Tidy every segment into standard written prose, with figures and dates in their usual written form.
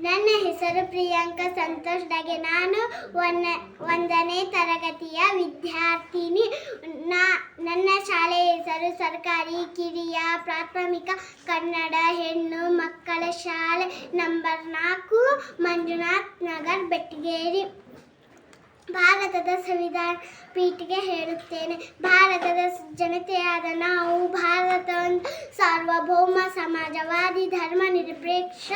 ನನ್ನ ಹೆಸರು ಪ್ರಿಯಾಂಕಾ ಸಂತೋಷ್ ಡಗೆ. ನಾನು 1ನೇ ತರಗತಿಯ ವಿದ್ಯಾರ್ಥಿನಿ. ನನ್ನ ಶಾಲೆಯ ಹೆಸರು ಸರ್ಕಾರಿ ಕಿರಿಯ ಪ್ರಾಥಮಿಕ ಕನ್ನಡ ಹೆಣ್ಣು ಮಕ್ಕಳ ಶಾಲೆ ನಂಬರ್ 4, ಮಂಜುನಾಥ್ ನಗರ್, ಬೆಟ್ಟಗೇರಿ. ಭಾರತದ ಸಂವಿಧಾನ ಪೀಠಿಗೆ ಹೇಳುತ್ತೇನೆ. ಭಾರತದ ಜನತೆಯಾದ ನಾವು ಭಾರತ ಸಾರ್ವಭೌಮ ಸಮಾಜವಾದಿ ಧರ್ಮ ನಿರಪೇಕ್ಷ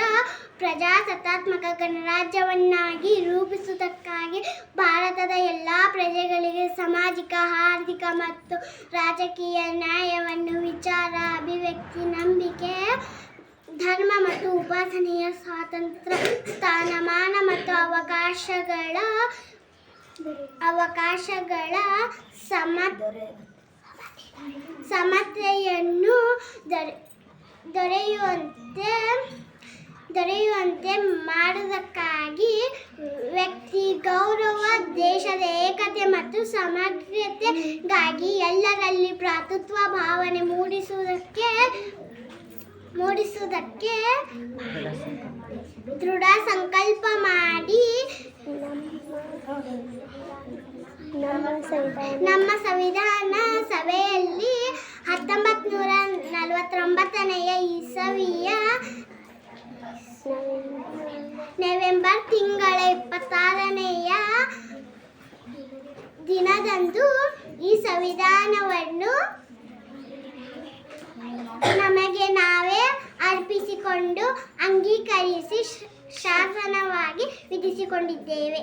ಪ್ರಜಾಸತ್ತಾತ್ಮಕ ಗಣರಾಜ್ಯವನ್ನಾಗಿ ರೂಪಿಸುವುದಕ್ಕಾಗಿ ಭಾರತದ ಎಲ್ಲ ಪ್ರಜೆಗಳಿಗೆ ಸಾಮಾಜಿಕ ಆರ್ಥಿಕ ಮತ್ತು ರಾಜಕೀಯ ನ್ಯಾಯವನ್ನು ವಿಚಾರ ಅಭಿವ್ಯಕ್ತಿ ನಂಬಿಕೆ ಧರ್ಮ ಮತ್ತು ಉಪಾಸನೆಯ ಸ್ವಾತಂತ್ರ್ಯ ಸ್ಥಾನಮಾನ ಮತ್ತು ಅವಕಾಶಗಳ ಸಮತೆಯನ್ನು ದೊರೆಯುವಂತೆ ಮಾಡುವುದಕ್ಕಾಗಿ ವ್ಯಕ್ತಿ ಗೌರವ, ದೇಶದ ಏಕತೆ ಮತ್ತು ಸಮಗ್ರತೆಗಾಗಿ ಎಲ್ಲರಲ್ಲಿ ಭ್ರಾತೃತ್ವ ಭಾವನೆ ಮೂಡಿಸುವುದಕ್ಕೆ ದೃಢ ಸಂಕಲ್ಪ ಮಾಡಿ ನಮ್ಮ ಸಂವಿಧಾನ ಸಭೆಯಲ್ಲಿ 1949ನೇ ಇಸವಿಯ ನವೆಂಬರ್ ತಿಂಗಳ 26ನೆಯ ದಿನದಂದು ಈ ಸಂವಿಧಾನವನ್ನು ನಮಗೆ ನಾವೇ ಅರ್ಪಿಸಿಕೊಂಡು ಅಂಗೀಕರಿಸಿ ಶಾಸನವಾಗಿ ವಿಧಿಸಿಕೊಂಡಿದ್ದೇವೆ.